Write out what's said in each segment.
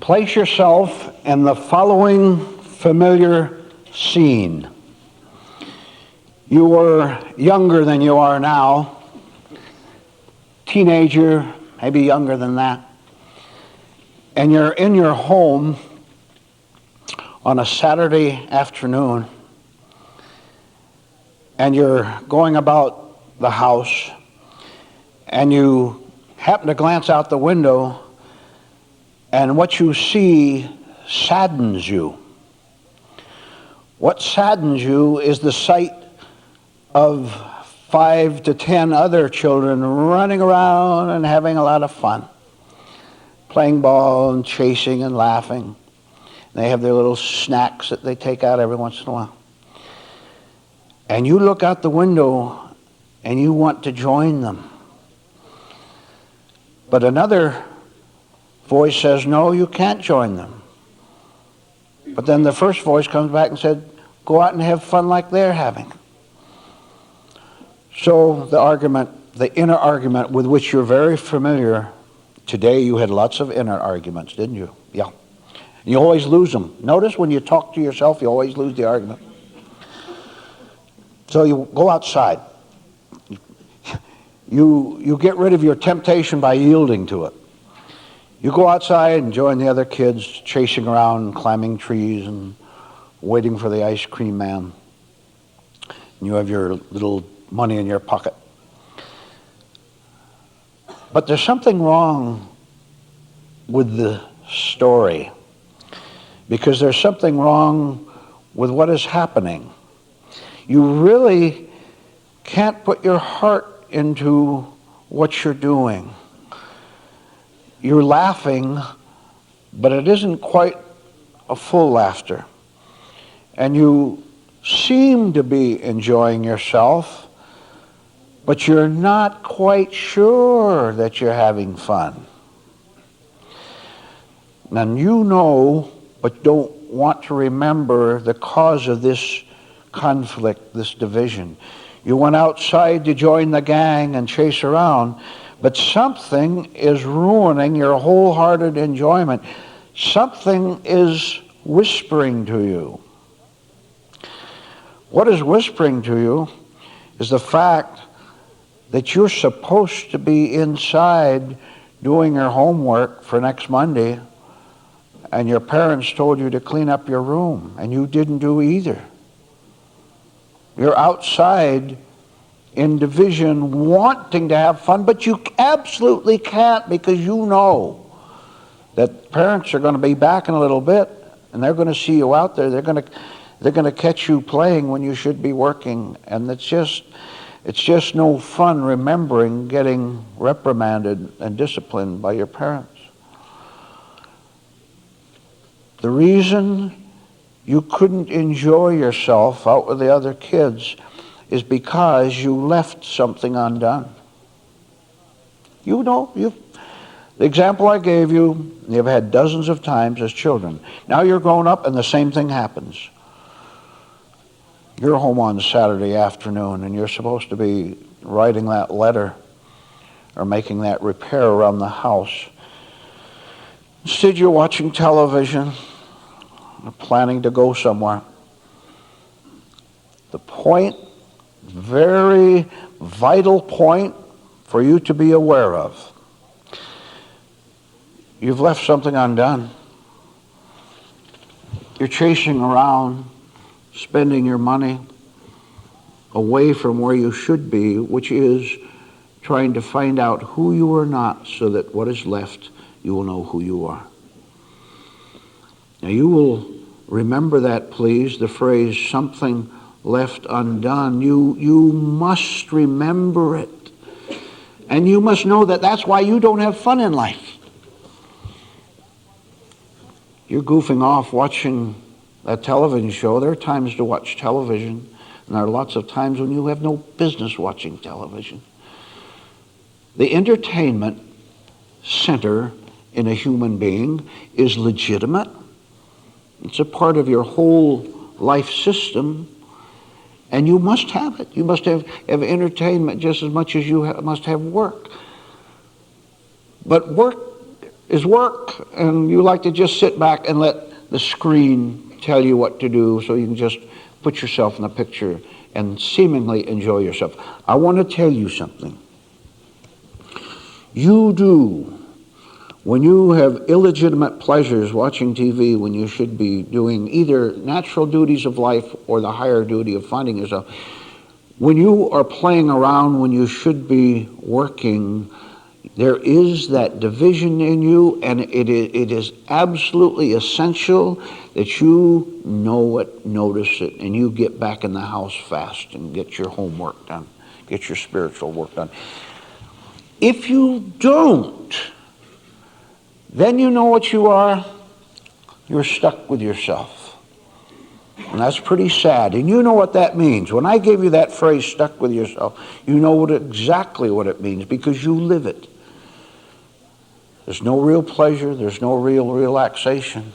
Place yourself in the following familiar scene. You were younger than you are now, teenager, maybe younger than that, and you're in your home on a Saturday afternoon, and you're going about the house, and you happen to glance out the window, and what you see saddens you. What saddens you is the sight of 5 to 10 other children running around and having a lot of fun, playing ball and chasing and laughing. They have their little snacks that they take out every once in a while. And you look out the window and you want to join them. But another voice says, no, you can't join them. But then the first voice comes back and said, go out and have fun like they're having. So the argument, the inner argument with which you're very familiar, today you had lots of inner arguments, didn't you? Yeah. You always lose them. Notice when you talk to yourself, you always lose the argument. So you go outside. You get rid of your temptation by yielding to it. You go outside and join the other kids chasing around, climbing trees and waiting for the ice cream man. And you have your little money in your pocket. But there's something wrong with the story, because there's something wrong with what is happening. You really can't put your heart into what you're doing. You're laughing, but it isn't quite a full laughter. And you seem to be enjoying yourself, but you're not quite sure that you're having fun. And you know, but don't want to remember the cause of this conflict, this division. You went outside to join the gang and chase around, but something is ruining your wholehearted enjoyment. Something is whispering to you. What is whispering to you is the fact that you're supposed to be inside doing your homework for next Monday, and your parents told you to clean up your room, and you didn't do either. You're outside in division, wanting to have fun, but you absolutely can't, because you know that parents are going to be back in a little bit, and they're going to see you out there. They're going to catch you playing when you should be working, and it's just no fun remembering getting reprimanded and disciplined by your parents. The reason you couldn't enjoy yourself out with the other kids is because you left something undone. You know, the example I gave you, you've had dozens of times as children. Now you're grown up and the same thing happens. You're home on Saturday afternoon and you're supposed to be writing that letter or making that repair around the house. Instead, you're watching television, planning to go somewhere. The point, very vital point for you to be aware of. You've left something undone. You're chasing around, spending your money away from where you should be, which is trying to find out who you are not, so that what is left, you will know who you are. Now you will remember that, please, the phrase, something left undone. You must remember it. And you must know that that's why you don't have fun in life. You're goofing off watching a television show. There are times to watch television, and there are lots of times when you have no business watching television. The entertainment center in a human being is legitimate. It's a part of your whole life system, and you must have it. You must have entertainment just as much as you must have work. But work is work, and you like to just sit back and let the screen tell you what to do so you can just put yourself in the picture and seemingly enjoy yourself. I want to tell you something. You do. When you have illegitimate pleasures watching TV when you should be doing either natural duties of life or the higher duty of finding yourself, when you are playing around when you should be working, there is that division in you, and it is absolutely essential that you know it, notice it, and you get back in the house fast and get your homework done, get your spiritual work done. If you don't, then you know what you are. You're stuck with yourself. And that's pretty sad. And you know what that means. When I gave you that phrase, stuck with yourself, you know exactly what it means because you live it. There's no real pleasure. There's no real relaxation.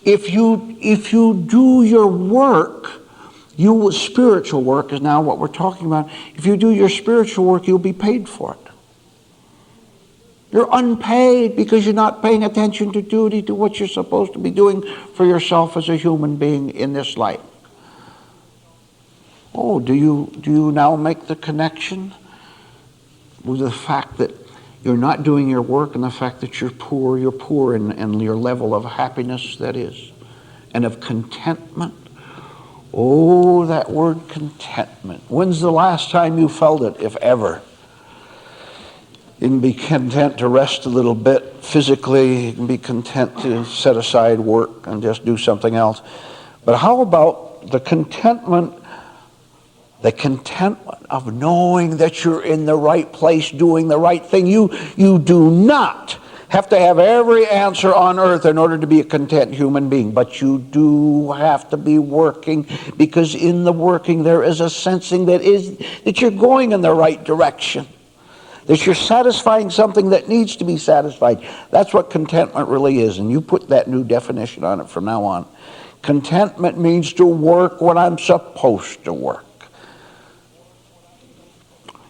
If you do your work, spiritual work is now what we're talking about. If you do your spiritual work, you'll be paid for it. You're unpaid because you're not paying attention to duty, to what you're supposed to be doing for yourself as a human being in this life. Oh, do you now make the connection with the fact that you're not doing your work and the fact that you're poor in your level of happiness, that is, and of contentment? Oh, that word contentment. When's the last time you felt it, if ever? You can be content to rest a little bit physically. You can be content to set aside work and just do something else. But how about the contentment of knowing that you're in the right place doing the right thing? You do not have to have every answer on earth in order to be a content human being, but you do have to be working, because in the working there is a sensing that you're going in the right direction, that you're satisfying something that needs to be satisfied. That's what contentment really is, and you put that new definition on it from now on. Contentment means to work when I'm supposed to work.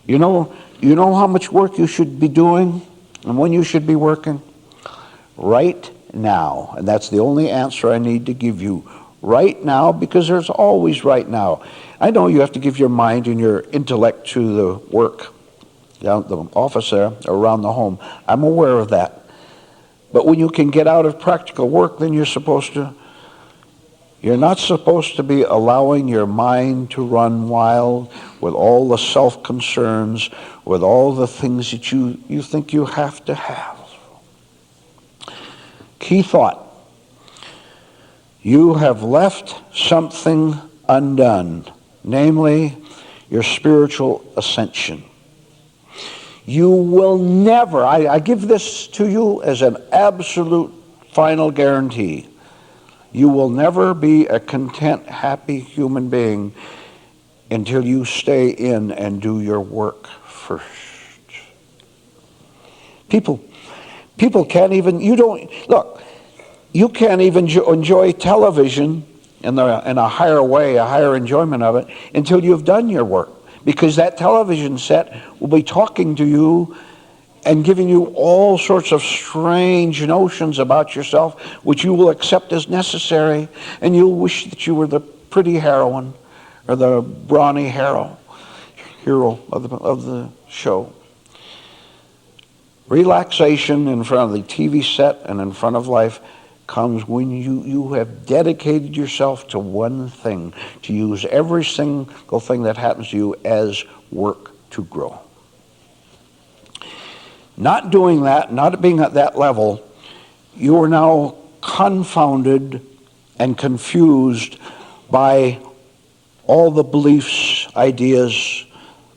You know how much work you should be doing and when you should be working? Right now. And that's the only answer I need to give you. Right now, because there's always right now. I know you have to give your mind and your intellect to the work down at the office there, around the home. I'm aware of that. But when you can get out of practical work, then you're not supposed to be allowing your mind to run wild with all the self-concerns, with all the things that you think you have to have. Key thought. You have left something undone, namely your spiritual ascension. You will never, I give this to you as an absolute final guarantee, you will never be a content, happy human being until you stay in and do your work first. People can't even, you can't even enjoy television in a higher way, a higher enjoyment of it, until you've done your work. Because that television set will be talking to you and giving you all sorts of strange notions about yourself, which you will accept as necessary, and you'll wish that you were the pretty heroine or the brawny hero of the show. Relaxation in front of the TV set and in front of life comes when you have dedicated yourself to one thing, to use every single thing that happens to you as work to grow. Not doing that, not being at that level, you are now confounded and confused by all the beliefs, ideas,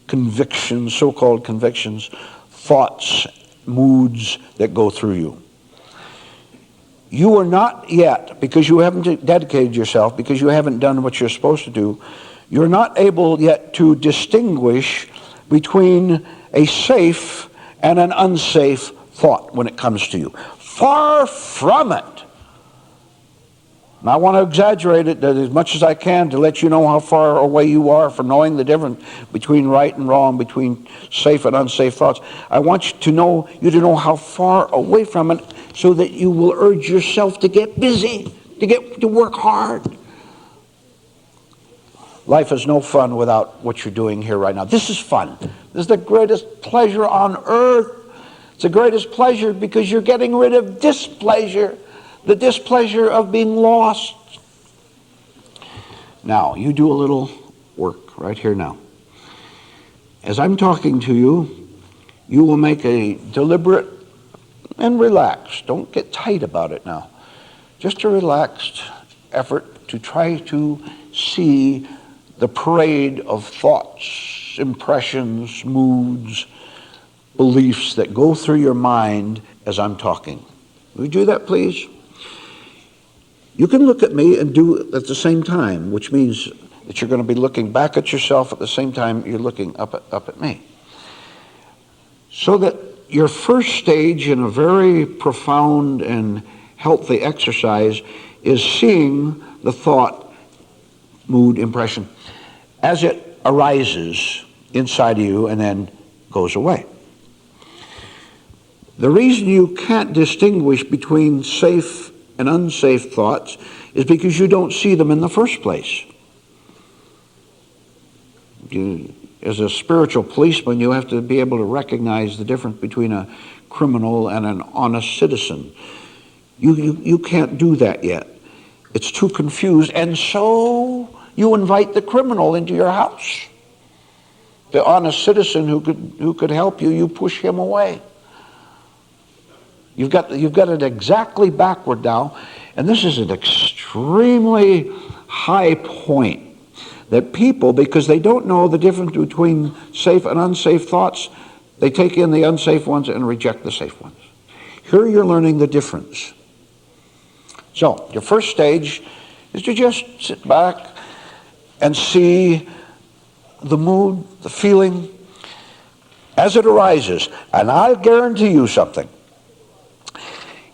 convictions, so-called convictions, thoughts, moods that go through you. You are not yet, because you haven't dedicated yourself, because you haven't done what you're supposed to do, you're not able yet to distinguish between a safe and an unsafe thought when it comes to you. Far from it. And I want to exaggerate it as much as I can to let you know how far away you are from knowing the difference between right and wrong, between safe and unsafe thoughts. I want you to know how far away from it, so that you will urge yourself to get busy, to work hard. Life is no fun without what you're doing here right now. This is fun. This is the greatest pleasure on earth. It's the greatest pleasure because you're getting rid of displeasure. The displeasure of being lost. Now, you do a little work right here now. As I'm talking to you, you will make a deliberate and relaxed, don't get tight about it now, just a relaxed effort to try to see the parade of thoughts, impressions, moods, beliefs that go through your mind as I'm talking. Will you do that, please? You can look at me and do it at the same time, which means that you're going to be looking back at yourself at the same time you're looking up at me. So that your first stage in a very profound and healthy exercise is seeing the thought, mood, impression as it arises inside of you and then goes away. The reason you can't distinguish between safe and unsafe thoughts is because you don't see them in the first place. As a spiritual policeman, you have to be able to recognize the difference between a criminal and an honest citizen. You can't do that yet. It's too confused, and so you invite the criminal into your house. The honest citizen who could help you, you push him away. You've got it exactly backward now, and this is an extremely high point that people, because they don't know the difference between safe and unsafe thoughts, they take in the unsafe ones and reject the safe ones. Here you're learning the difference. So, your first stage is to just sit back and see the mood, the feeling, as it arises. And I'll guarantee you something.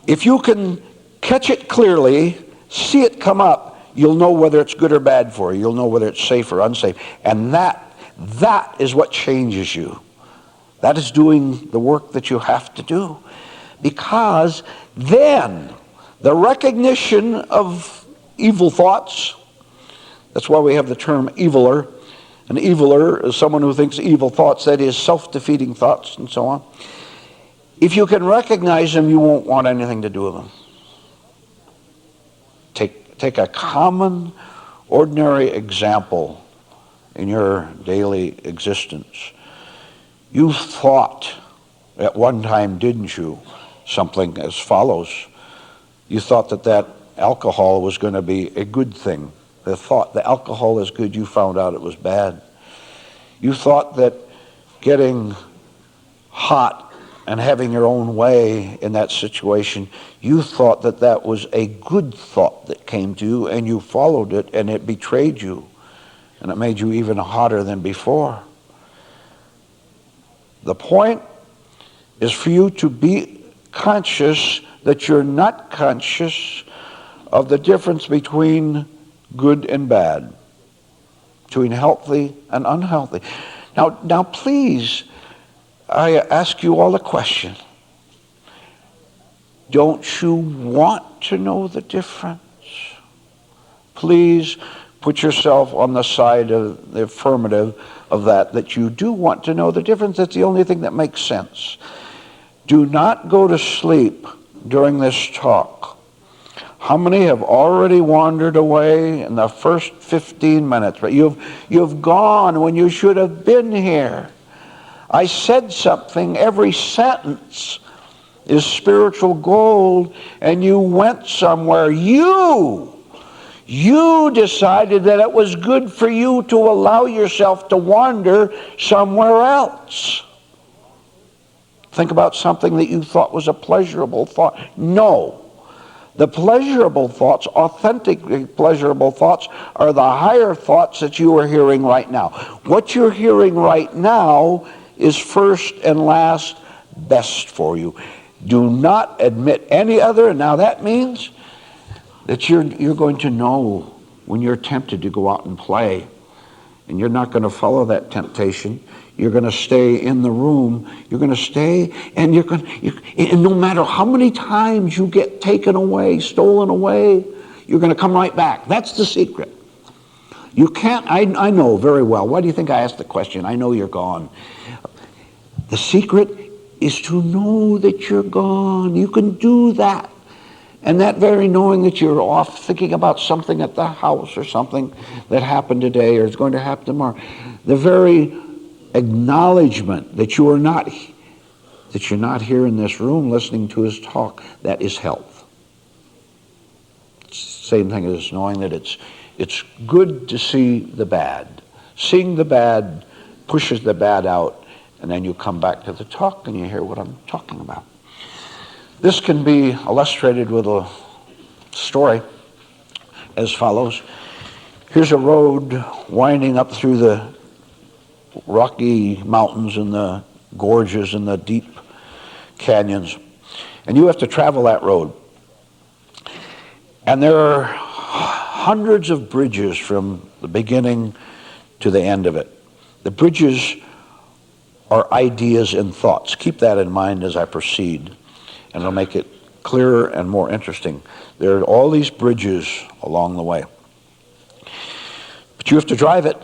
If you can catch it clearly, see it come up, you'll know whether it's good or bad for you. You'll know whether it's safe or unsafe. And that is what changes you. That is doing the work that you have to do. Because then the recognition of evil thoughts, that's why we have the term eviler. An eviler is someone who thinks evil thoughts, that is self-defeating thoughts and so on. If you can recognize them, you won't want anything to do with them. Take a common, ordinary example in your daily existence. You thought at one time, didn't you, something as follows. You thought that alcohol was going to be a good thing. The thought the alcohol is good, you found out it was bad. You thought that getting hot and having your own way in that situation, you thought that was a good thought that came to you, and you followed it, and it betrayed you, and it made you even hotter than before. The point is for you to be conscious that you're not conscious of the difference between good and bad, between healthy and unhealthy. Now please, I ask you all a question. Don't you want to know the difference? Please put yourself on the side of the affirmative of that you do want to know the difference. That's the only thing that makes sense. Do not go to sleep during this talk. How many have already wandered away in the first 15 minutes? But you've gone when you should have been here. I said something, every sentence is spiritual gold, and you went somewhere. You decided that it was good for you to allow yourself to wander somewhere else. Think about something that you thought was a pleasurable thought. No. The pleasurable thoughts, authentically pleasurable thoughts, are the higher thoughts that you are hearing right now. What you're hearing right now is first and last best for you. Do not admit any other, and now that means that you're going to know when you're tempted to go out and play, and you're not going to follow that temptation. You're going to stay in the room. You're going to stay, and and no matter how many times you get taken away, stolen away, you're going to come right back. That's the secret. You can't, I know very well. Why do you think I asked the question? I know you're gone. The secret is to know that you're gone. You can do that. And that very knowing that you're off thinking about something at the house or something that happened today or is going to happen tomorrow, the very acknowledgement that you're not here in this room listening to his talk, that is health. It's the same thing as knowing that it's good to see the bad. Seeing the bad pushes the bad out, and then you come back to the talk and you hear what I'm talking about. This can be illustrated with a story as follows. Here's a road winding up through the rocky mountains and the gorges and the deep canyons, and you have to travel that road. And there are hundreds of bridges from the beginning to the end of it. The bridges are ideas and thoughts. Keep that in mind as I proceed, and it'll make it clearer and more interesting. There are all these bridges along the way. But you have to drive it.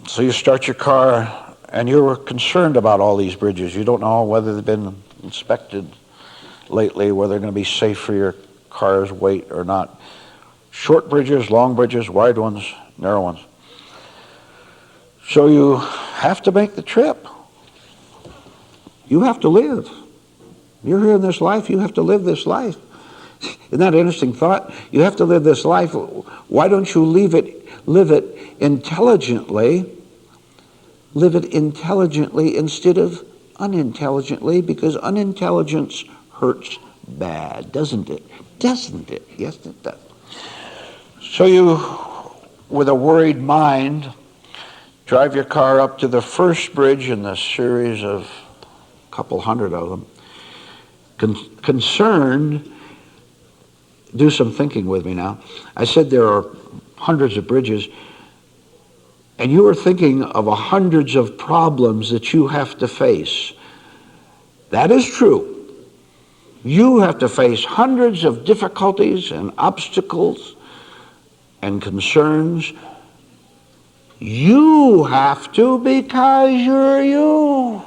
So you start your car, and you're concerned about all these bridges. You don't know whether they've been inspected lately, whether they're going to be safe for your car's weight or not. Short bridges, long bridges, wide ones, narrow ones. So you have to make the trip. You have to live. You're here in this life, you have to live this life. Isn't that an interesting thought? You have to live this life. Why don't you live it intelligently? Live it intelligently instead of unintelligently, because unintelligence hurts bad, doesn't it? Doesn't it? Yes, it does. So you, with a worried mind, drive your car up to the first bridge in the series of a couple hundred of them. Concerned, do some thinking with me now. I said there are hundreds of bridges, and you are thinking of hundreds of problems that you have to face. That is true. You have to face hundreds of difficulties and obstacles and concerns. You have to, because you're you.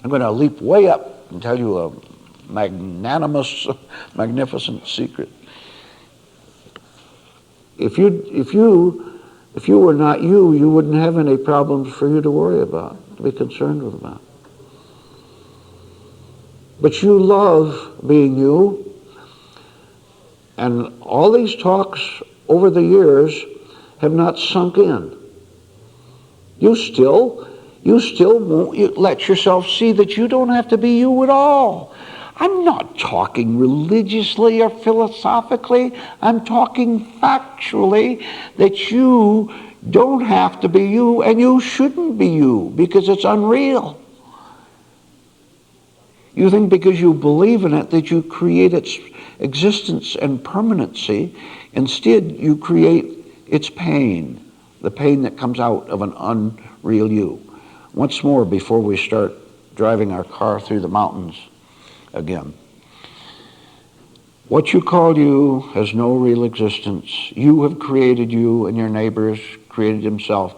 I'm going to leap way up and tell you a magnanimous, magnificent secret. If you were not you, you wouldn't have any problems for you to worry about, to be concerned with about. But you love being you, and all these talks over the years have not sunk in. You still won't let yourself see that you don't have to be you at all. I'm not talking religiously or philosophically. I'm talking factually that you don't have to be you, and you shouldn't be you, because it's unreal. You think because you believe in it that you create its existence and permanency. Instead, you create its pain, the pain that comes out of an unreal you. Once more, before we start driving our car through the mountains again. What you call you has no real existence. You have created you, and your neighbor has created himself.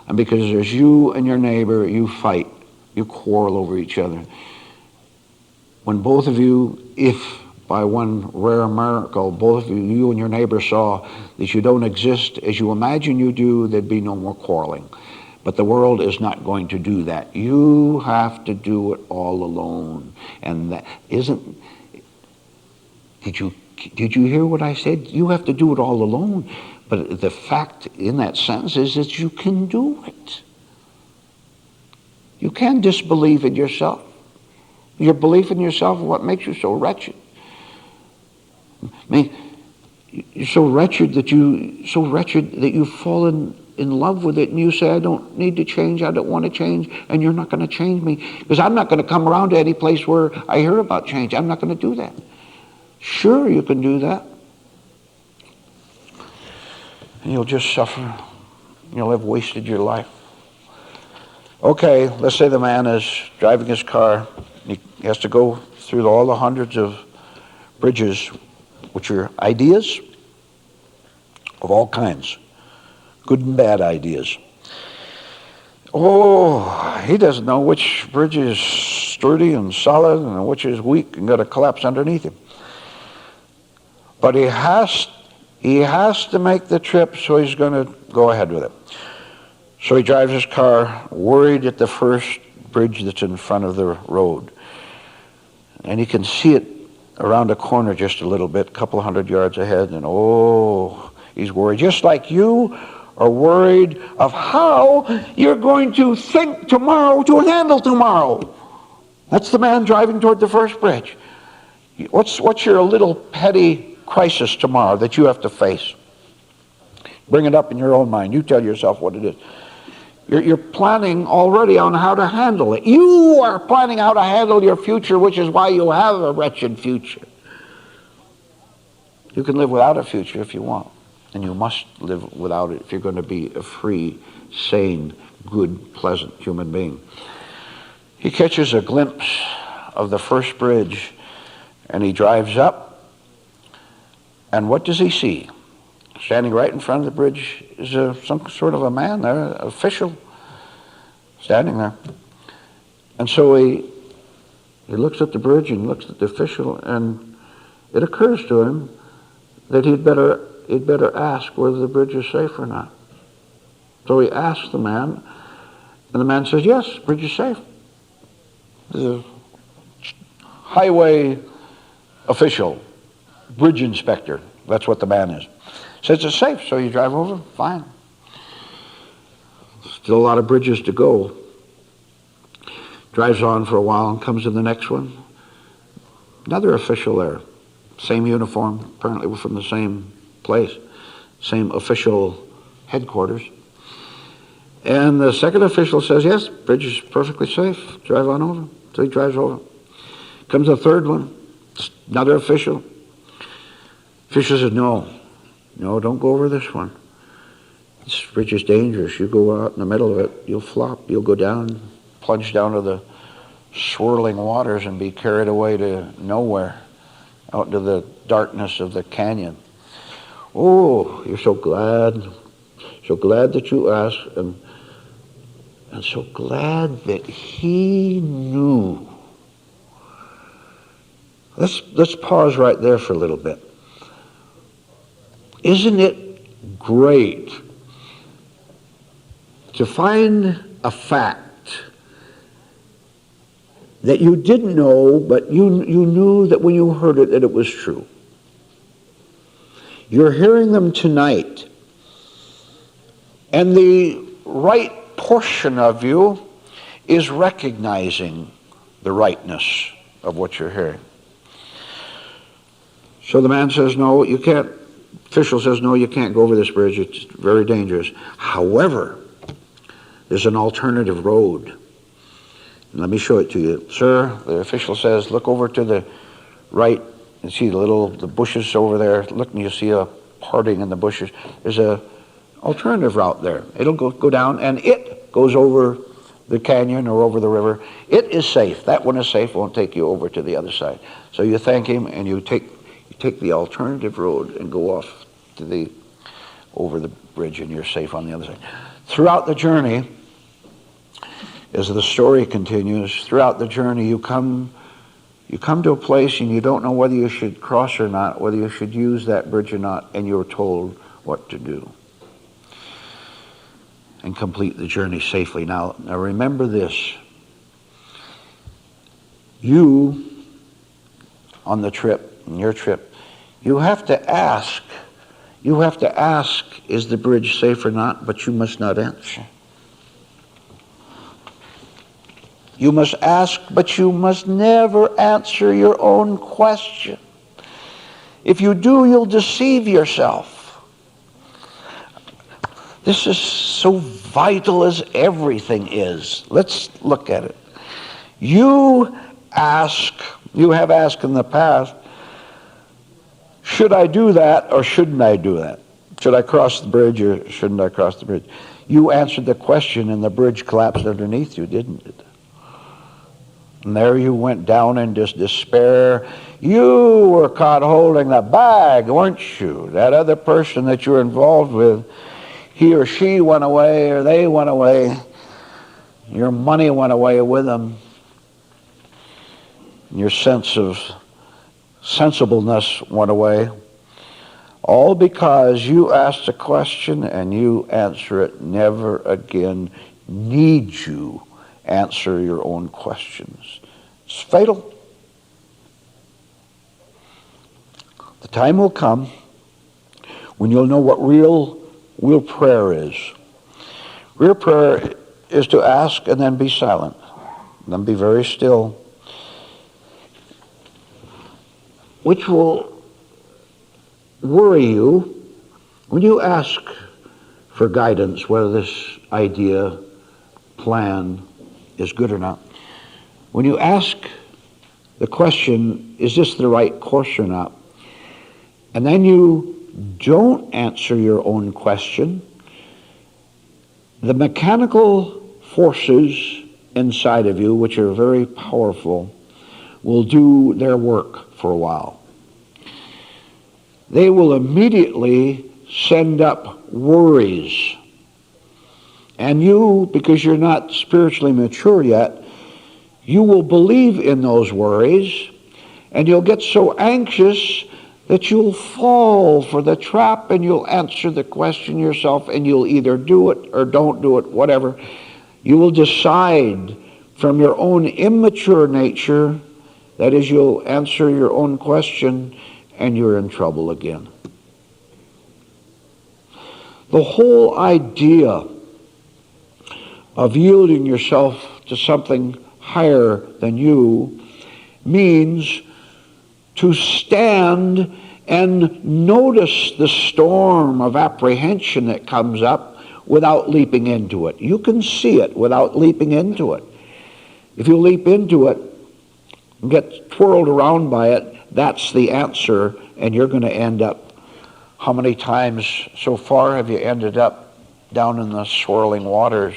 And because there's you and your neighbor, you fight. You quarrel over each other. When both of you, if by one rare miracle, both of you and your neighbor saw that you don't exist as you imagine you do, there'd be no more quarreling. But the world is not going to do that. You have to do it all alone. And that isn't... Did you hear what I said? You have to do it all alone. But the fact in that sentence is that you can do it. You can disbelieve in yourself. Your belief in yourself is what makes you so wretched. I mean, you're so wretched that you've fallen in love with it, and you say, I don't need to change, I don't want to change, and you're not going to change me, because I'm not going to come around to any place where I hear about change. I'm not going to do that. Sure, you can do that. And you'll just suffer. You'll have wasted your life. Okay, let's say the man is driving his car. He has to go through all the hundreds of bridges, which are ideas of all kinds, good and bad ideas. Oh, he doesn't know which bridge is sturdy and solid and which is weak and going to collapse underneath him. But he has to make the trip, so he's going to go ahead with it. So he drives his car, worried at the first bridge that's in front of the road. And he can see it around a corner just a little bit, a couple hundred yards ahead, and he's worried. Just like you are worried of how you're going to think tomorrow to handle tomorrow. That's the man driving toward the first bridge. What's your little petty crisis tomorrow that you have to face? Bring it up in your own mind. You tell yourself what it is. You're planning already on how to handle it. You are planning how to handle your future, which is why you have a wretched future. You can live without a future if you want, and you must live without it if you're going to be a free, sane, good, pleasant human being. He catches a glimpse of the first bridge, and he drives up, and what does he see? Standing right in front of the bridge is some sort of a man there, an official, standing there. And so he looks at the bridge and looks at the official, and it occurs to him that he'd better ask whether the bridge is safe or not. So he asks the man, and the man says, yes, the bridge is safe. The highway official, bridge inspector, that's what the man is. Says it's safe, so you drive over, fine. Still a lot of bridges to go. Drives on for a while and comes to the next one. Another official there, same uniform, apparently we're from the same place, same official headquarters. And the second official says, yes, bridge is perfectly safe, drive on over. So he drives over. Comes the third one, another official. Official says, no, don't go over this one. This bridge is dangerous. You go out in the middle of it, you'll flop, you'll go down, plunge down to the swirling waters and be carried away to nowhere, out into the darkness of the canyon. Oh, you're so glad that you asked, and so glad that he knew. Let's pause right there for a little bit. Isn't it great to find a fact that you didn't know, but you knew that when you heard it that it was true? You're hearing them tonight, and the right portion of you is recognizing the rightness of what you're hearing. So the man says, no, you can't. Official says, no, you can't go over this bridge. It's very dangerous. However, there's an alternative road. And let me show it to you. Sir, the official says, look over to the right and see the bushes over there. Look, and you see a parting in the bushes. There's a alternative route there. It'll go down, and it goes over the canyon or over the river. It is safe. That one is safe. Won't take you over to the other side. So you thank him, and you take the alternative road and go off to over the bridge, and you're safe on the other side. Throughout the journey, as the story continues, throughout the journey you come to a place and you don't know whether you should cross or not, whether you should use that bridge or not, and you're told what to do and complete the journey safely. Now remember this. You, on the trip, on your trip, you have to ask, is the bridge safe or not, but you must not answer. You must ask, but you must never answer your own question. If you do, you'll deceive yourself. This is so vital as everything is. Let's look at it. You have asked in the past, Should I do that or shouldn't I do that? Should I cross the bridge or shouldn't I cross the bridge? You answered the question and the bridge collapsed underneath you, didn't it? And there you went down in this despair. You were caught holding the bag, weren't you? That other person that you were involved with, he or she went away or they went away. Your money went away with them. Your sense of sensibleness went away. All because you asked a question and you answer it. Never again need you answer your own questions. It's fatal. The time will come when you'll know what real prayer is. Real prayer is to ask and then be silent. And then be very still. Which will worry you when you ask for guidance, whether this idea, plan is good or not. When you ask the question, is this the right course or not? And then you don't answer your own question, the mechanical forces inside of you, which are very powerful, will do their work for a while. They will immediately send up worries. And you, because you're not spiritually mature yet, you will believe in those worries, and you'll get so anxious that you'll fall for the trap, and you'll answer the question yourself, and you'll either do it or don't do it, whatever. You will decide from your own immature nature, that is, you'll answer your own question, and you're in trouble again. The whole idea of yielding yourself to something higher than you means to stand and notice the storm of apprehension that comes up without leaping into it. You can see it without leaping into it. If you leap into it and get twirled around by it, that's the answer, and you're going to end up. How many times so far have you ended up down in the swirling waters,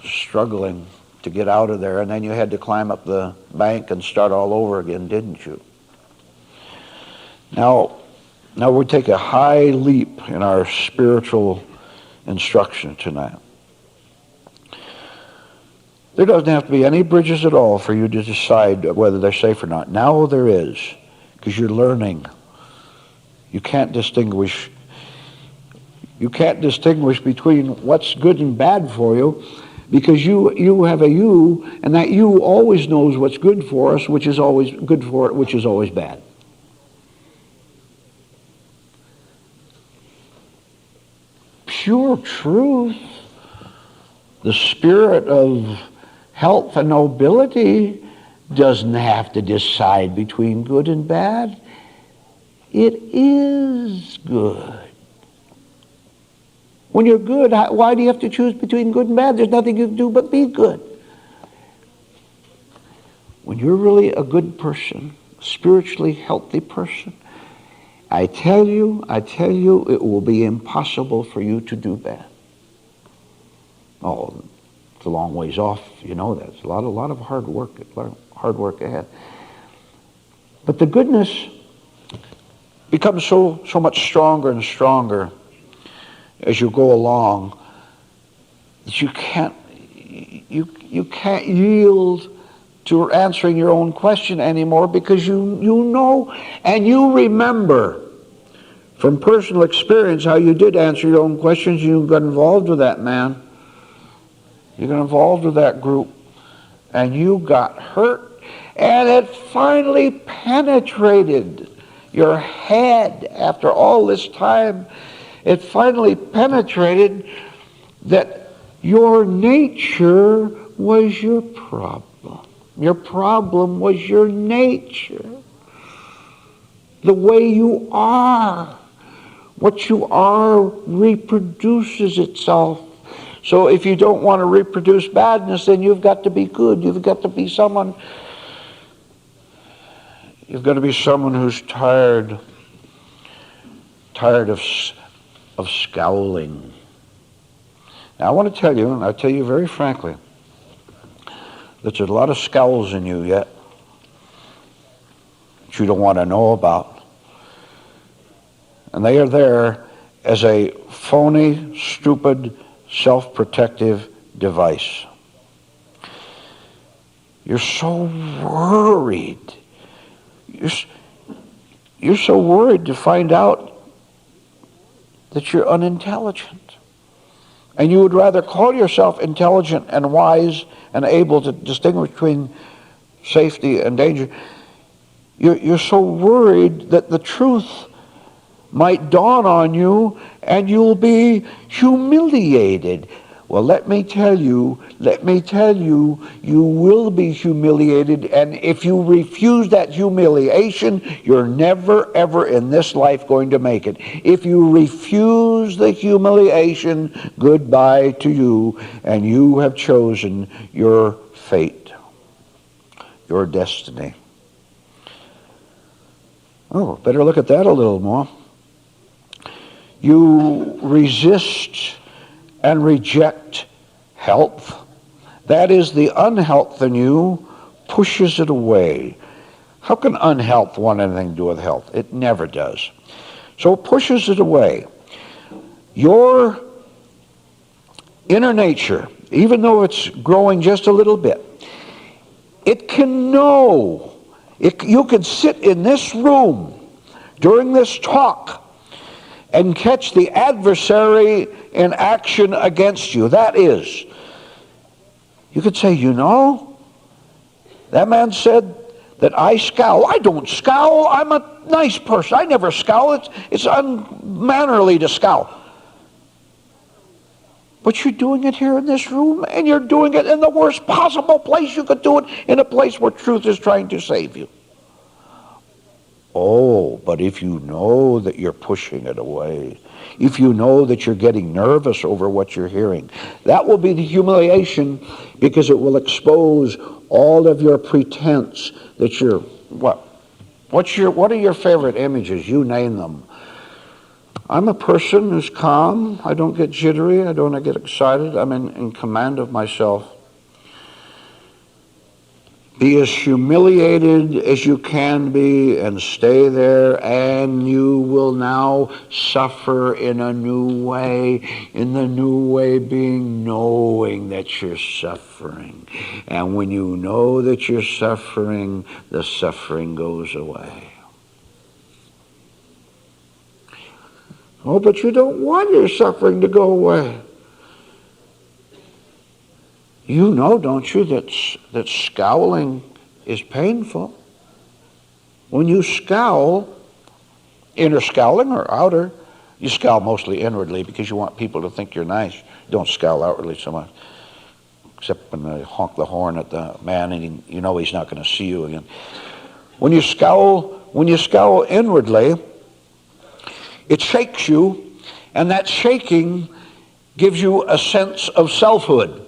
struggling to get out of there, and then you had to climb up the bank and start all over again, didn't you? Now we take a high leap in our spiritual instruction tonight. There doesn't have to be any bridges at all for you to decide whether they're safe or not. Now there is, because you're learning. You can't distinguish between what's good and bad for you, because you have a you, and that you always knows what's good for us, which is always good for it, which is always bad. Pure truth, the spirit of health and nobility, doesn't have to decide between good and bad. It is good. When you're good, why do you have to choose between good and bad? There's nothing you can do but be good. When you're really a good person, spiritually healthy person, I tell you, it will be impossible for you to do bad. Oh, it's a long ways off, you know that. It's a lot of hard work ahead. But the goodness becomes so much stronger and stronger as you go along that you can't yield to answering your own question anymore, because you know and you remember from personal experience how you did answer your own questions. You got involved with that man. You got involved with that group, and you got hurt, and it finally penetrated your head after all this time. It finally penetrated that your nature was your problem. Your problem was your nature. The way you are. What you are reproduces itself. So if you don't want to reproduce badness, then you've got to be good. You've got to be someone who's tired tired of scowling. Now I want to tell you, and I'll tell you very frankly, that there's a lot of scowls in you yet that you don't want to know about. And they are there as a phony, stupid, self-protective device. You're so worried. You're so worried to find out that you're unintelligent. And you would rather call yourself intelligent and wise and able to distinguish between safety and danger. You're so worried that the truth might dawn on you and you'll be humiliated. Well, let me tell you, you will be humiliated, and if you refuse that humiliation, you're never, ever in this life going to make it. If you refuse the humiliation, goodbye to you, and you have chosen your fate, your destiny. Oh, better look at that a little more. You resist and reject health. That is, the unhealth in you pushes it away. How can unhealth want anything to do with health? It never does. So it pushes it away. Your inner nature, even though it's growing just a little bit, it can know. You could sit in this room during this talk and catch the adversary in action against you. That is, you could say, you know, that man said that I scowl. I don't scowl. I'm a nice person. I never scowl. It's unmannerly to scowl. But you're doing it here in this room, and you're doing it in the worst possible place you could do it, in a place where truth is trying to save you. Oh, but if you know that you're pushing it away, if you know that you're getting nervous over what you're hearing, that will be the humiliation, because it will expose all of your pretense that you're, what are your favorite images? You name them. I'm a person who's calm. I don't get jittery. I don't get excited. I'm in command of myself. Be as humiliated as you can be and stay there, and you will now suffer in a new way, in the new way being knowing that you're suffering. And when you know that you're suffering, the suffering goes away. Oh, but you don't want your suffering to go away. You know, don't you, that scowling is painful. When you scowl, inner scowling or outer, you scowl mostly inwardly because you want people to think you're nice. You don't scowl outwardly so much, except when they honk the horn at the man and you know he's not going to see you again. When you scowl inwardly, it shakes you, and that shaking gives you a sense of selfhood.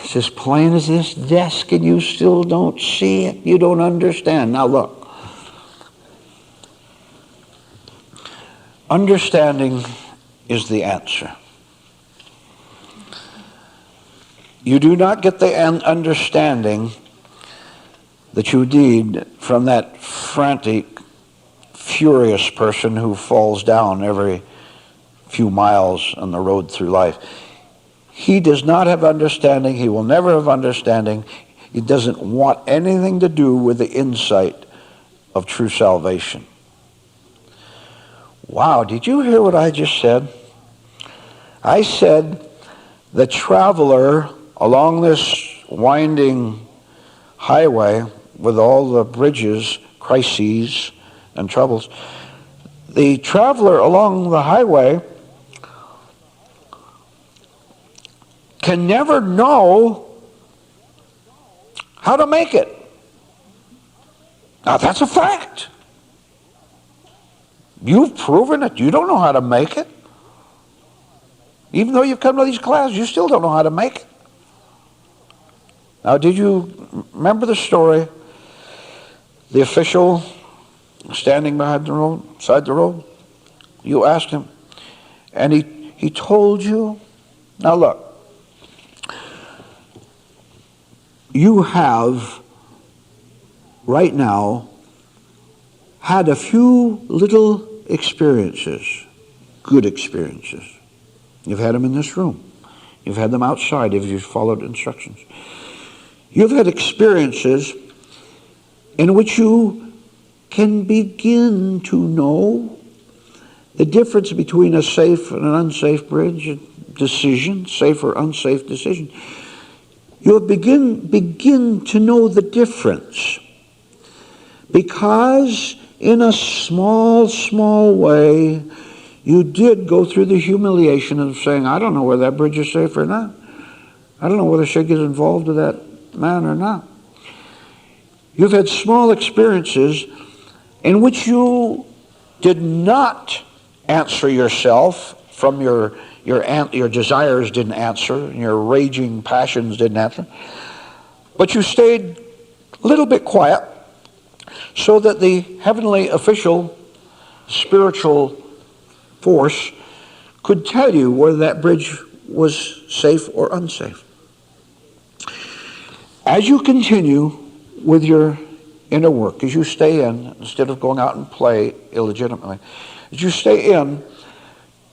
It's as plain as this desk, and you still don't see it. You don't understand. Now look. Understanding is the answer. You do not get the understanding that you need from that frantic, furious person who falls down every few miles on the road through life. He does not have understanding. He will never have understanding. He doesn't want anything to do with the insight of true salvation. Wow, did you hear what I just said? I said the traveler along this winding highway with all the bridges, crises, and troubles, the traveler along the highway can never know how to make it. Now that's a fact. You've proven it. You don't know how to make it. Even though you've come to these classes, you still don't know how to make it. Now, did you remember the story? The official standing beside the road. You asked him, and he told you. Now look, you have right now had a few little experiences, good experiences. You've had them in this room. You've had them outside if you've followed instructions. You've had experiences in which you can begin to know the difference between a safe and an unsafe bridge, a decision, safe or unsafe decision. You'll begin to know the difference, because in a small way you did go through the humiliation of saying, I don't know whether that bridge is safe or not. I don't know whether I should get involved with that man or not. You've had small experiences in which you did not answer yourself from your desires didn't answer, and your raging passions didn't answer, but you stayed a little bit quiet so that the heavenly official spiritual force could tell you whether that bridge was safe or unsafe. As you continue with your inner work, as you stay in, instead of going out and play illegitimately, as you stay in,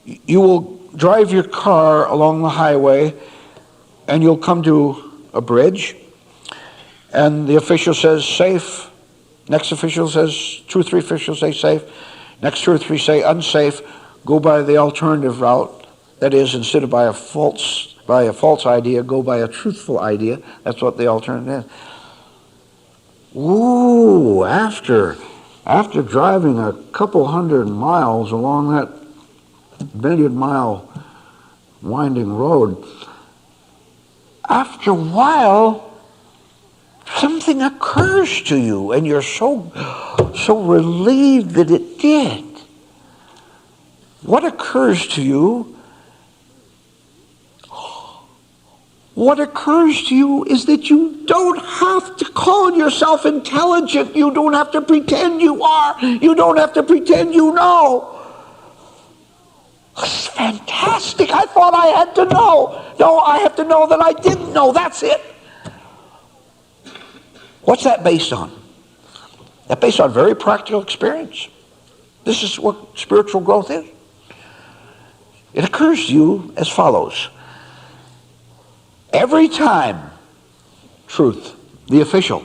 you will drive your car along the highway and you'll come to a bridge and the official says safe. Next official says, 2 or 3 officials say safe. Next 2 or 3 say unsafe. Go by the alternative route. That is, instead of by a false idea, go by a truthful idea. That's what the alternative is. Ooh, after driving a couple 100 miles along that million-mile winding road, after a while, something occurs to you, and you're so relieved that it did. What occurs to you? What occurs to you is that you don't have to call yourself intelligent. You don't have to pretend you are. You don't have to pretend you know. It's fantastic. I thought I had to know. No, I have to know that I didn't know. That's it. What's that based on? That's based on very practical experience. This is what spiritual growth is. It occurs to you as follows. Every time Truth, the official,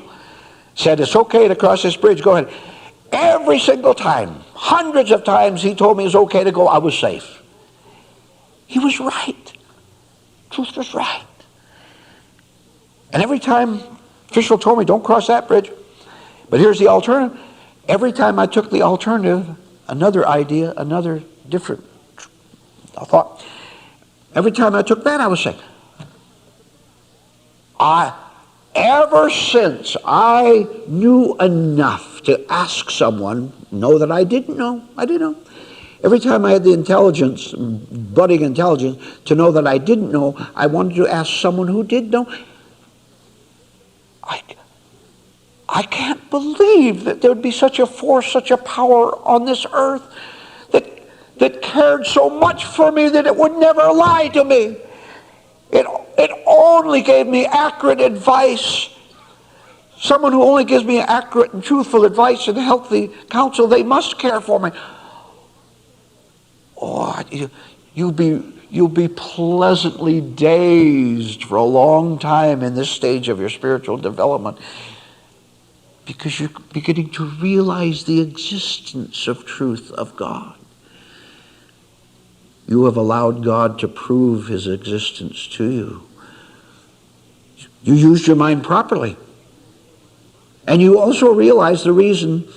said it's okay to cross this bridge, go ahead. Every single time, hundreds of times he told me it's okay to go, I was safe. He was right. Truth was right. And every time official told me, don't cross that bridge, but here's the alternative. Every time I took the alternative, another idea, another different thought. Every time I took that, I was safe. Ever since I knew enough to ask someone, know that I didn't know. Every time I had the intelligence, budding intelligence, to know that I didn't know, I wanted to ask someone who did know. I can't believe that there would be such a force, such a power on this earth that cared so much for me that it would never lie to me. It only gave me accurate advice. Someone who only gives me accurate and truthful advice and healthy counsel, they must care for me. Oh, you'll be pleasantly dazed for a long time in this stage of your spiritual development, because you're beginning to realize the existence of truth of God. You have allowed God to prove his existence to you. You used your mind properly. And you also realize the reason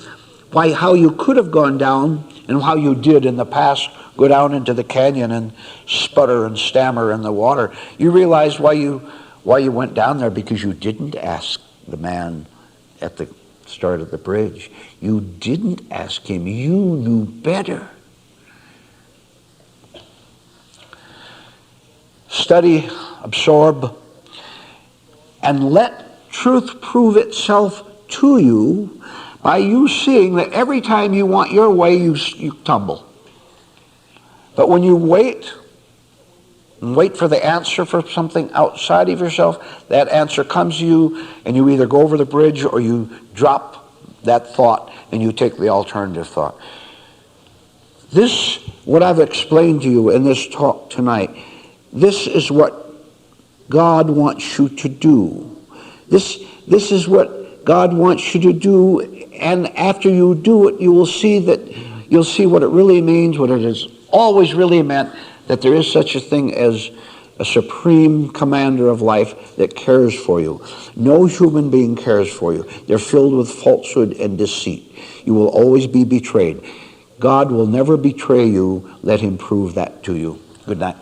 how you could have gone down and how you did in the past, go down into the canyon and sputter and stammer in the water. You realize why you went down there, because you didn't ask the man at the start of the bridge. You didn't ask him. You knew better. Study, absorb, and let truth prove itself to you By you seeing that every time you want your way, you tumble. But when you wait, and wait for the answer for something outside of yourself, that answer comes to you, and you either go over the bridge or you drop that thought and you take the alternative thought. This, what I've explained to you in this talk tonight, this is what God wants you to do. This is what God wants you to do, and after you do it, you'll see what it really means, what it has always really meant, that there is such a thing as a supreme commander of life that cares for you. No human being cares for you. They're filled with falsehood and deceit. You will always be betrayed. God will never betray you. Let him prove that to you. Good night.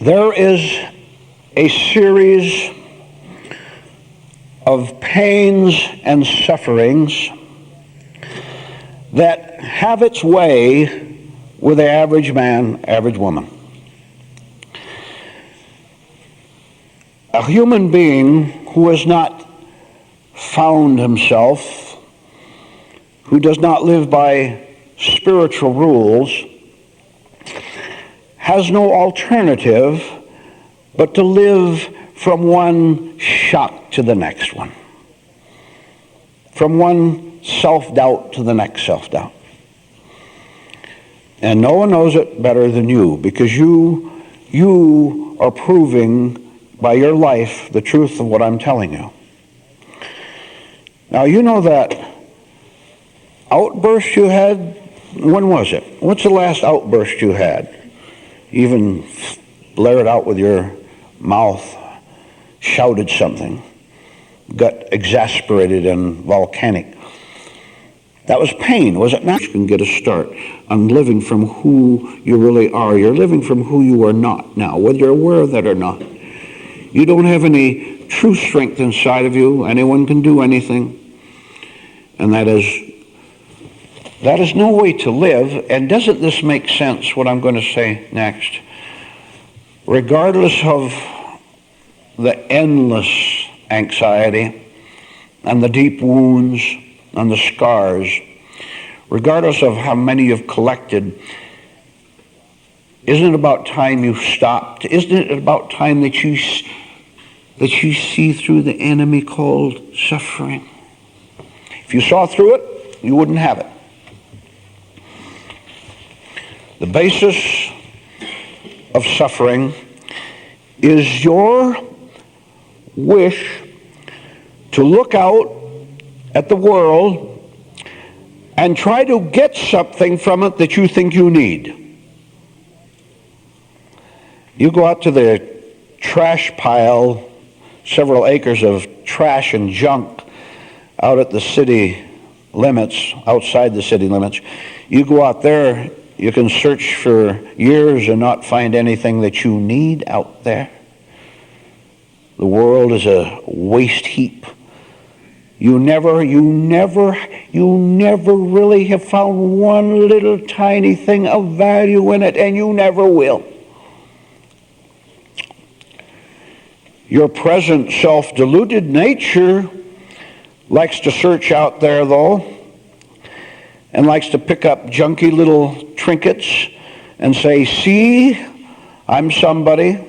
There is a series of pains and sufferings that have its way with the average man, average woman. A human being who has not found himself, who does not live by spiritual rules, has no alternative but to live from one shock to the next one, from one self-doubt to the next self-doubt. And no one knows it better than you, because you are proving by your life the truth of what I'm telling you. Now, you know that outburst you had, when was it? What's the last outburst you had? You even blared out with your mouth, shouted something, got exasperated and volcanic. That was pain, was it not? You can get a start on living from who you really are. You're living from who you are not now, whether you're aware of that or not. You don't have any true strength inside of you. Anyone can do anything. And that is no way to live. And doesn't this make sense, what I'm going to say next? Regardless of the endless anxiety and the deep wounds and the scars, regardless of how many you've collected, isn't it about time you stopped? Isn't it about time that you see through the enemy called suffering? If you saw through it, you wouldn't have it. The basis of suffering is your wish to look out at the world and try to get something from it that you think you need. You go out to the trash pile, several acres of trash and junk out at the city limits, outside the city limits. You go out there, you can search for years and not find anything that you need out there. The world is a waste heap. You never really have found one little tiny thing of value in it, and you never will. Your present self-deluded nature likes to search out there, though, and likes to pick up junky little trinkets and say, see, I'm somebody.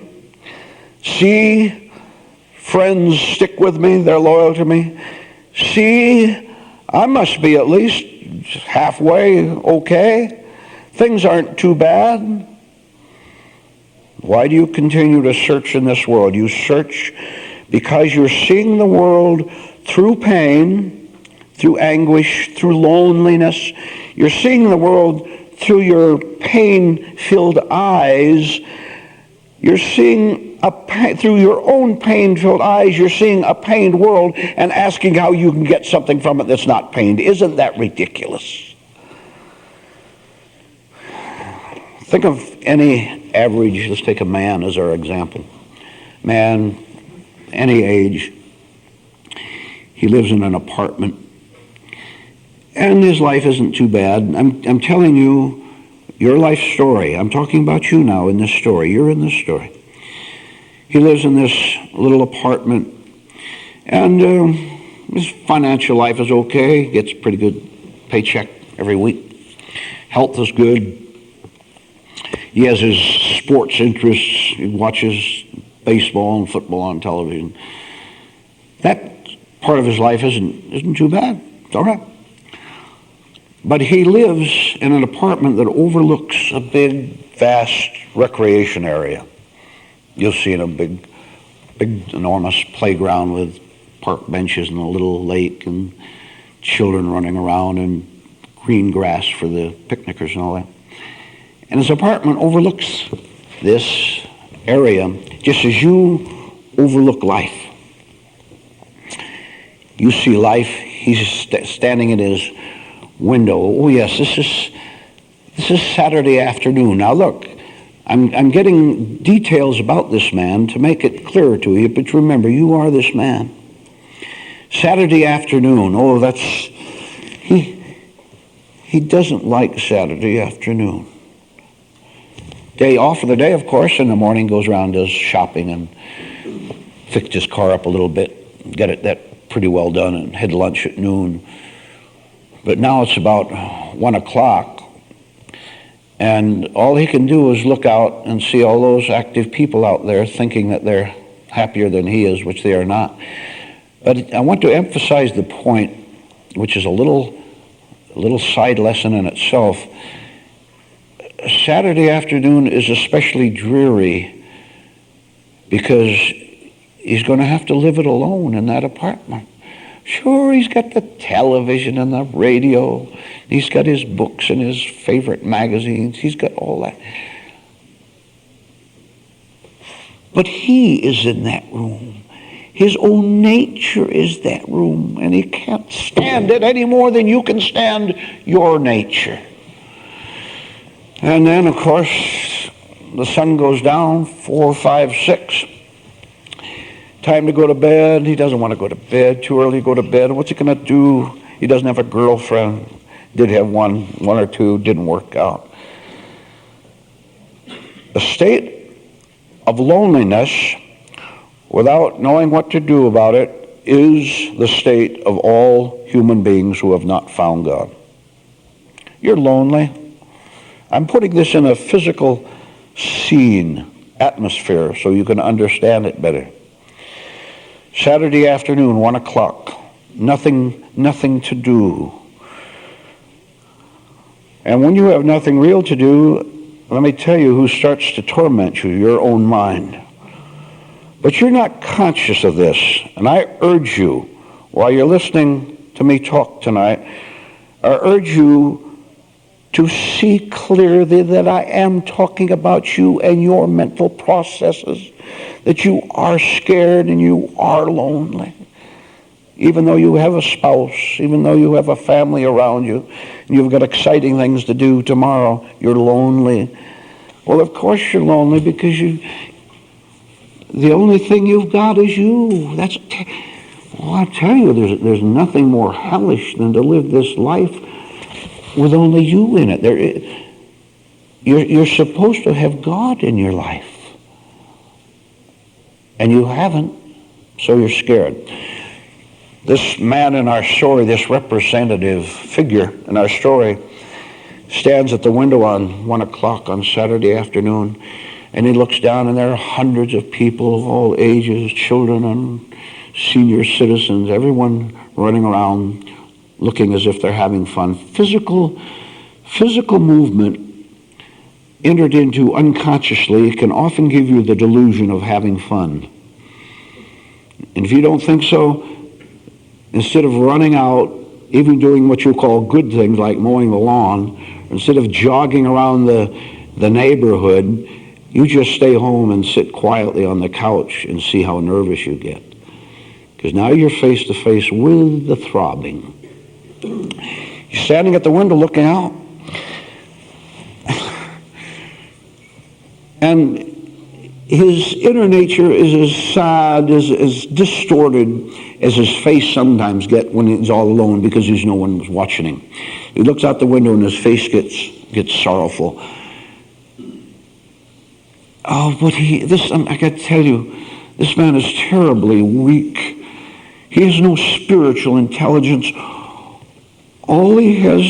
See, friends stick with me, they're loyal to me. See, I must be at least halfway okay. Things aren't too bad. Why do you continue to search in this world? You search because you're seeing the world through pain, through anguish, through loneliness. You're seeing the world through your pain-filled eyes. You're seeing through your own pain-filled eyes, you're seeing a pained world and asking how you can get something from it that's not pained. Isn't that ridiculous? Think of any average, let's take a man as our example. Man, any age, he lives in an apartment, and his life isn't too bad. I'm telling you your life story. I'm talking about you now in this story. You're in this story. He lives in this little apartment, and his financial life is okay. He gets a pretty good paycheck every week. Health is good. He has his sports interests. He watches baseball and football on television. That part of his life isn't too bad. It's all right. But he lives in an apartment that overlooks a big, vast recreation area. You'll see in a big, enormous playground with park benches and a little lake and children running around and green grass for the picnickers and all that. And his apartment overlooks this area just as you overlook life. You see life. He's standing in his window. Oh yes, this is Saturday afternoon. Now look, I'm getting details about this man to make it clearer to you, but remember, you are this man. Saturday afternoon, he doesn't like Saturday afternoon. Day off of the day, of course, in the morning goes around, does shopping and fixed his car up a little bit, get that pretty well done, and had lunch at noon. But now it's about 1 o'clock, and all he can do is look out and see all those active people out there thinking that they're happier than he is, which they are not. But I want to emphasize the point, which is a little side lesson in itself. Saturday afternoon is especially dreary because he's going to have to live it alone in that apartment. Sure, he's got the television and the radio. He's got his books and his favorite magazines. He's got all that. But he is in that room. His own nature is that room, and he can't stand it any more than you can stand your nature. And then, of course, the sun goes down, 4, 5, 6. Time to go to bed. He doesn't want to go to bed. Too early to go to bed. What's he going to do? He doesn't have a girlfriend. Did have one or two, didn't work out. A state of loneliness without knowing what to do about it is the state of all human beings who have not found God. You're lonely. I'm putting this in a physical scene, atmosphere, so you can understand it better. Saturday afternoon, 1 o'clock, nothing to do. And when you have nothing real to do, let me tell you who starts to torment you, your own mind. But you're not conscious of this, and I urge you, while you're listening to me talk tonight, I urge you to see clearly that I am talking about you and your mental processes, that you are scared and you are lonely. Even though you have a spouse, even though you have a family around you, and you've got exciting things to do tomorrow, you're lonely. Well, of course you're lonely because the only thing you've got is you. I tell you, there's nothing more hellish than to live this life with only you in it. You're supposed to have God in your life. And you haven't, so you're scared. This man in our story, this representative figure in our story, stands at the window on 1 o'clock on Saturday afternoon, and he looks down, and there are hundreds of people of all ages, children and senior citizens, everyone running around looking as if they're having fun. Physical movement entered into unconsciously can often give you the delusion of having fun. And if you don't think so, instead of running out, even doing what you call good things like mowing the lawn, instead of jogging around the neighborhood, you just stay home and sit quietly on the couch and see how nervous you get. Because now you're face to face with the throbbing. You're standing at the window looking out. And his inner nature is as sad, as distorted as his face sometimes gets when he's all alone because there's no one watching him. He looks out the window and his face gets sorrowful. Oh, but I got to tell you, this man is terribly weak. He has no spiritual intelligence. All he has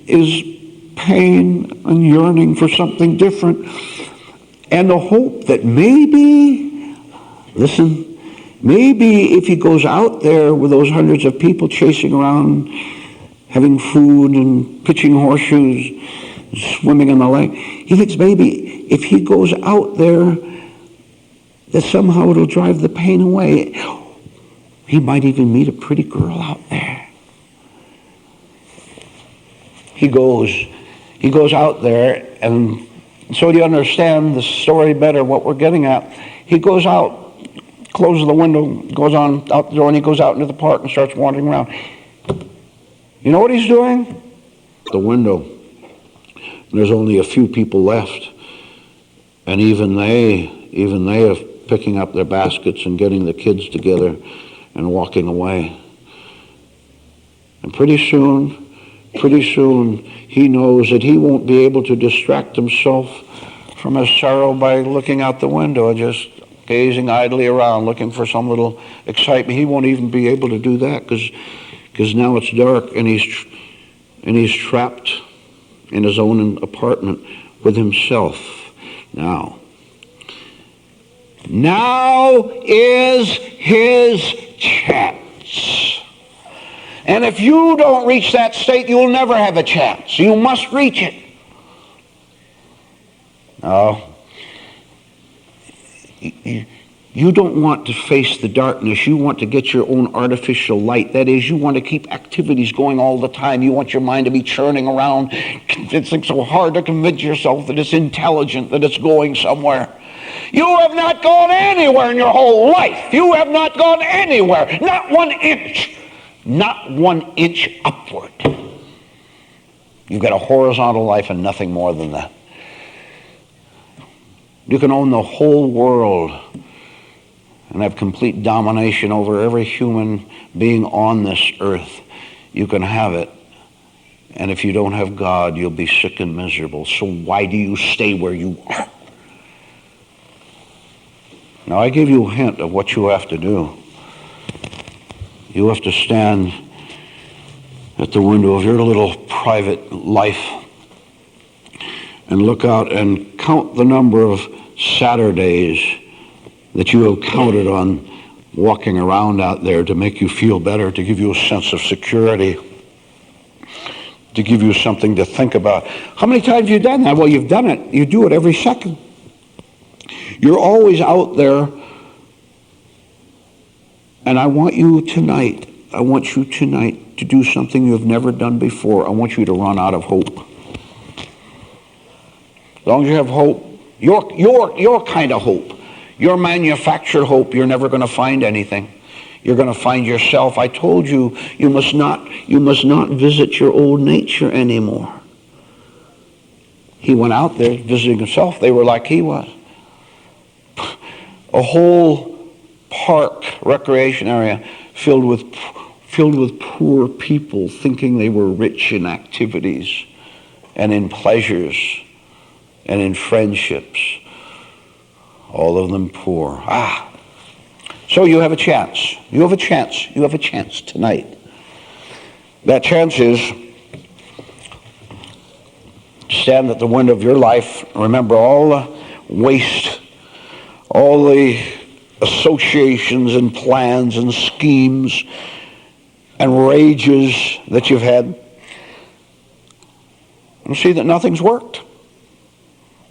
is pain and yearning for something different. And the hope that maybe if he goes out there with those hundreds of people chasing around, having food and pitching horseshoes, swimming in the lake, he thinks maybe if he goes out there, that somehow it'll drive the pain away. He might even meet a pretty girl out there. He goes out there, and so you understand the story better, what we're getting at. He goes out, closes the window, goes on out the door, and he goes out into the park and starts wandering around. You know what he's doing? The window. There's only a few people left. And even they are picking up their baskets and getting the kids together and walking away. And pretty soon, he knows that he won't be able to distract himself from his sorrow by looking out the window and just gazing idly around, looking for some little excitement. He won't even be able to do that because now it's dark and he's trapped in his own apartment with himself. Now is his chance. And if you don't reach that state, you'll never have a chance. You must reach it. No. You don't want to face the darkness. You want to get your own artificial light. That is, you want to keep activities going all the time. You want your mind to be churning around. It's so hard to convince yourself that it's intelligent, that it's going somewhere. You have not gone anywhere in your whole life. You have not gone anywhere. Not 1 inch. Not 1 inch upward. You've got a horizontal life and nothing more than that. You can own the whole world and have complete domination over every human being on this earth. You can have it. And if you don't have God, you'll be sick and miserable. So why do you stay where you are? Now, I give you a hint of what you have to do. You have to stand at the window of your little private life and look out and count the number of Saturdays that you have counted on walking around out there to make you feel better, to give you a sense of security, to give you something to think about. How many times have you done that? Well, you've done it. You do it every second. You're always out there. And I want you tonight to do something you've never done before. I want you to run out of hope. As long as you have hope, your kind of hope, your manufactured hope, you're never going to find anything. You're going to find yourself. I told you, you must not visit your old nature anymore. He went out there visiting himself. They were like he was. A whole park, recreation area filled with poor people thinking they were rich in activities and in pleasures and in friendships. All of them poor. So you have a chance. You have a chance. You have a chance tonight. That chance is stand at the window of your life. Remember all the waste, all the associations and plans and schemes and rages that you've had, and see that nothing's worked.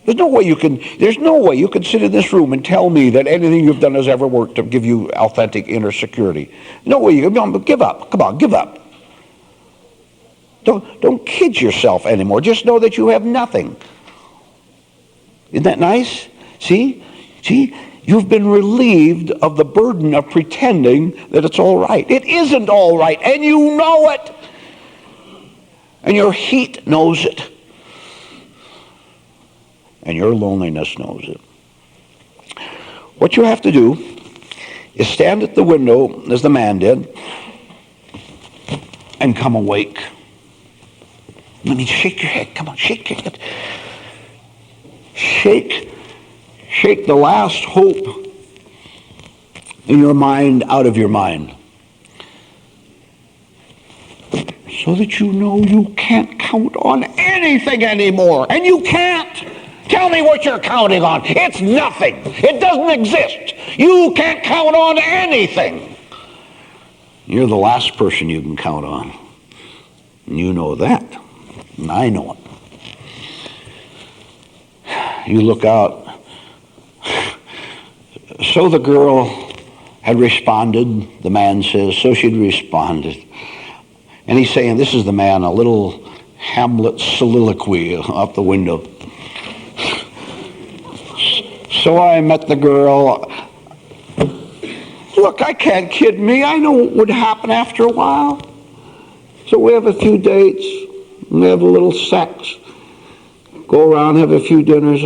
There's no way you can sit in this room and tell me that anything you've done has ever worked to give you authentic inner security. No way you can. Give up. Come on, give up. Don't kid yourself anymore. Just know that you have nothing. Isn't that nice? See? You've been relieved of the burden of pretending that it's all right. It isn't all right, and you know it. And your heat knows it. And your loneliness knows it. What you have to do is stand at the window, as the man did, and come awake. I mean, shake your head. Come on, shake your head. Shake the last hope in your mind out of your mind. So that you know you can't count on anything anymore. And you can't. Tell me what you're counting on. It's nothing. It doesn't exist. You can't count on anything. You're the last person you can count on. And you know that. And I know it. You look out. So the girl had responded, the man says, so she'd responded. And he's saying, this is the man, a little Hamlet soliloquy out the window. So I met the girl. Look, I can't kid me. I know what would happen after a while. So we have a few dates. We have a little sex. Go around, have a few dinners.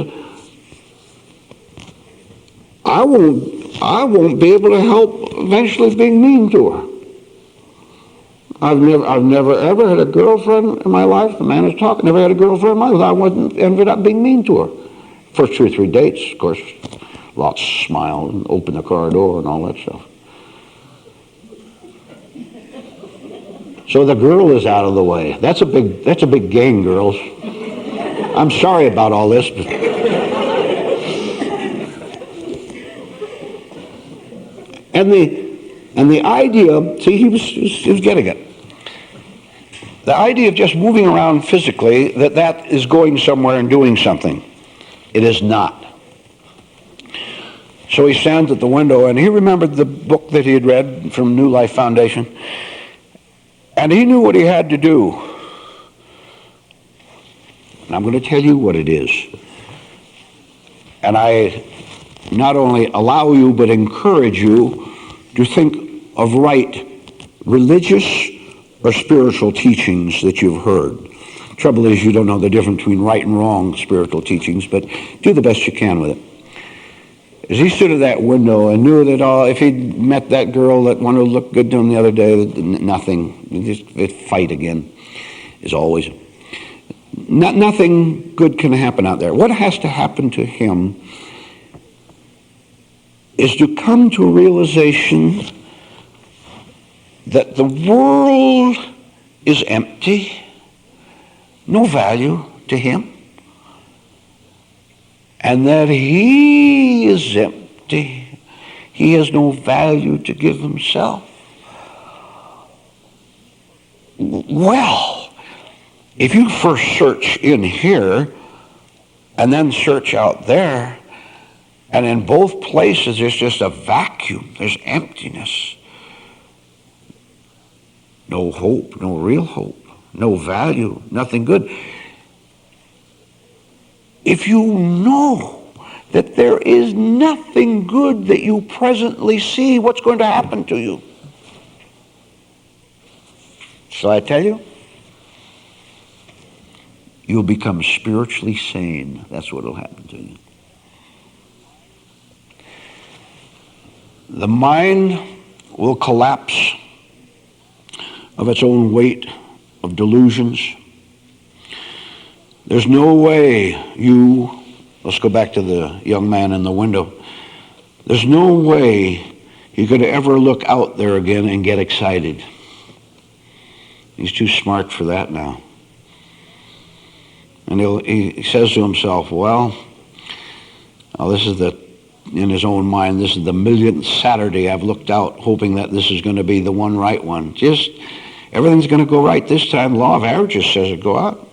I won't be able to help eventually being mean to her. I've never ever had a girlfriend in my life. The man is talking. Never had a girlfriend in my life. I wasn't ended up being mean to her. First 2 or 3 dates, of course, lots of smile and open the car door and all that stuff. So the girl is out of the way. That's a big gain, girls. I'm sorry about all this. And the idea, see, he was getting it. The idea of just moving around physically, that is going somewhere and doing something. It is not. So he stands at the window, and he remembered the book that he had read from New Life Foundation, and he knew what he had to do. And I'm going to tell you what it is. And I not only allow you, but encourage you to think of right religious or spiritual teachings that you've heard. Trouble is, you don't know the difference between right and wrong spiritual teachings, but do the best you can with it. As he stood at that window and knew that if he'd met that girl, that one who looked good to him the other day, nothing, just fight again, is always. Nothing good can happen out there. What has to happen to him is to come to a realization that the world is empty, no value to him, and that he is empty. He has no value to give himself. Well, if you first search in here and then search out there, and in both places there's just a vacuum, there's emptiness. No hope, no real hope, no value, nothing good. If you know that there is nothing good that you presently see, what's going to happen to you? Shall I tell you? You'll become spiritually sane. That's what will happen to you. The mind will collapse of its own weight of delusions. There's no way let's go back to the young man in the window. There's no way he could ever look out there again and get excited. He's too smart for that now. And he says to himself, in his own mind, this is the millionth Saturday I've looked out hoping that this is going to be the one right one. Just everything's going to go right this time. Law of averages says it. Go out,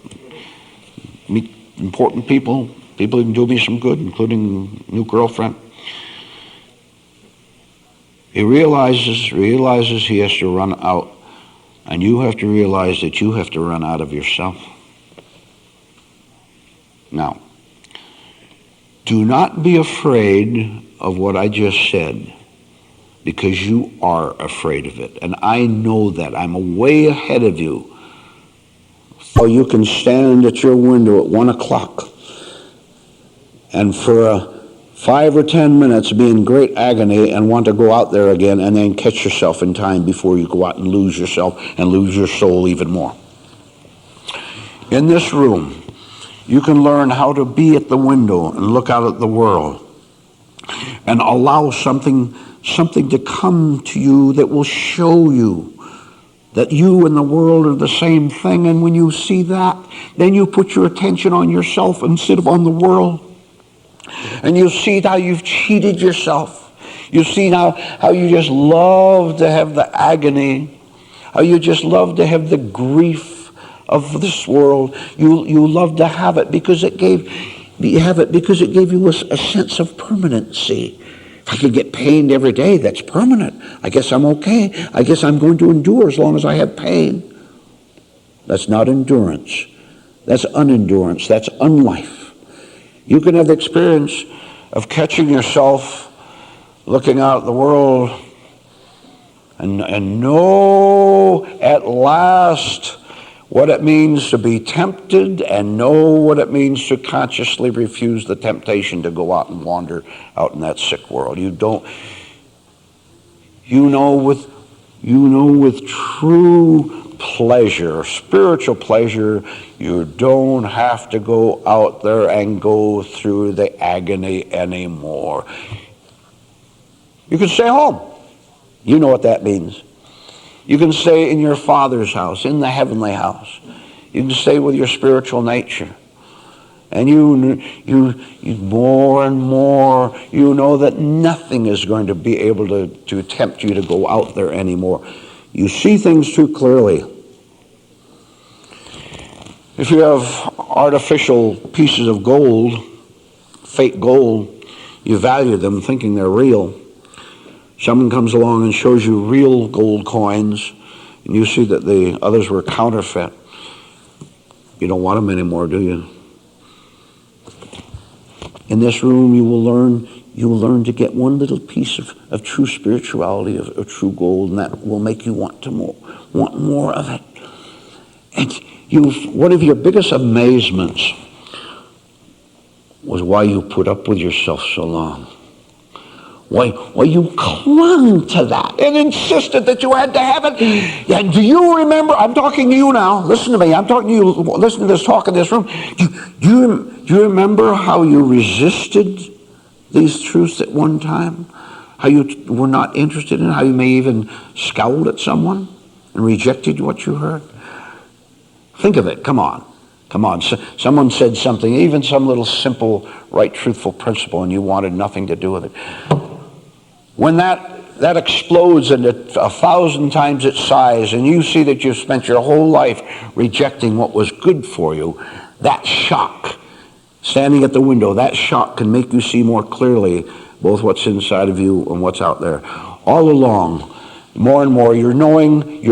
meet important people who can do me some good, including new girlfriend. He realizes he has to run out, and you have to realize that you have to run out of yourself. Now, do not be afraid of what I just said, because you are afraid of it. And I know that. I'm way ahead of you. So you can stand at your window at 1 o'clock and for 5 or 10 minutes be in great agony and want to go out there again and then catch yourself in time before you go out and lose yourself and lose your soul even more. In this room, you can learn how to be at the window and look out at the world and allow something to come to you that will show you that you and the world are the same thing. And when you see that, then you put your attention on yourself instead of on the world. And you see how you've cheated yourself. You see now how you just love to have the agony, how you just love to have the grief of this world. You love to have it because it gave you a sense of permanency. If I could get pain every day, that's permanent. I guess I'm okay. I guess I'm going to endure as long as I have pain. That's not endurance. That's unendurance. That's unlife. You can have the experience of catching yourself looking out at the world and know at last what it means to be tempted and know what it means to consciously refuse the temptation to go out and wander out in that sick world. You know with true pleasure, spiritual pleasure, you don't have to go out there and go through the agony anymore. You can stay home. You know what that means. You can stay in your Father's house, in the heavenly house. You can stay with your spiritual nature. And you more and more, you know that nothing is going to be able to tempt you to go out there anymore. You see things too clearly. If you have artificial pieces of gold, fake gold, you value them thinking they're real. Someone comes along and shows you real gold coins, and you see that the others were counterfeit. You don't want them anymore, do you? In this room, you will learn to get one little piece of true spirituality, of true gold, and that will make you want more of it. And one of your biggest amazements was why you put up with yourself so long. Why you clung to that and insisted that you had to have it. And do you remember? I'm talking to you now. Listen to me. I'm talking to you. Listen to this talk in this room. Do you remember how you resisted these truths at one time? How you were not interested in it? How you may even scowled at someone and rejected what you heard? Think of it. Come on. Someone said something, even some little simple, right, truthful principle, and you wanted nothing to do with it. When that explodes into 1,000 times its size, and you see that you've spent your whole life rejecting what was good for you, that shock, standing at the window, that shock can make you see more clearly both what's inside of you and what's out there. All along, more and more, you're knowing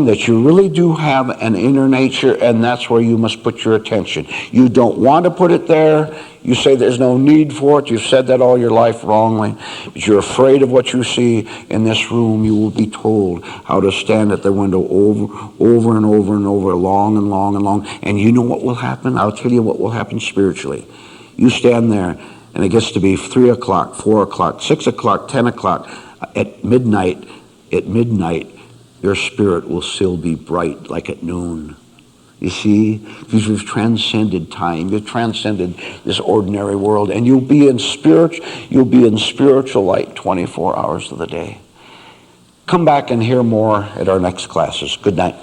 that you really do have an inner nature, and that's where you must put your attention. You don't want to put it there. You say there's no need for it. You've said that all your life wrongly. But you're afraid of what you see in this room. You will be told how to stand at the window over and over and over, long and long and long. And you know what will happen? I'll tell you what will happen spiritually. You stand there, and it gets to be 3 o'clock, 4 o'clock, 6 o'clock, 10 o'clock. At midnight, your spirit will still be bright like at noon. You see, because you've transcended time, you've transcended this ordinary world, and you'll be in spiritual light 24 hours of the day. Come back and hear more at our next classes. Good night.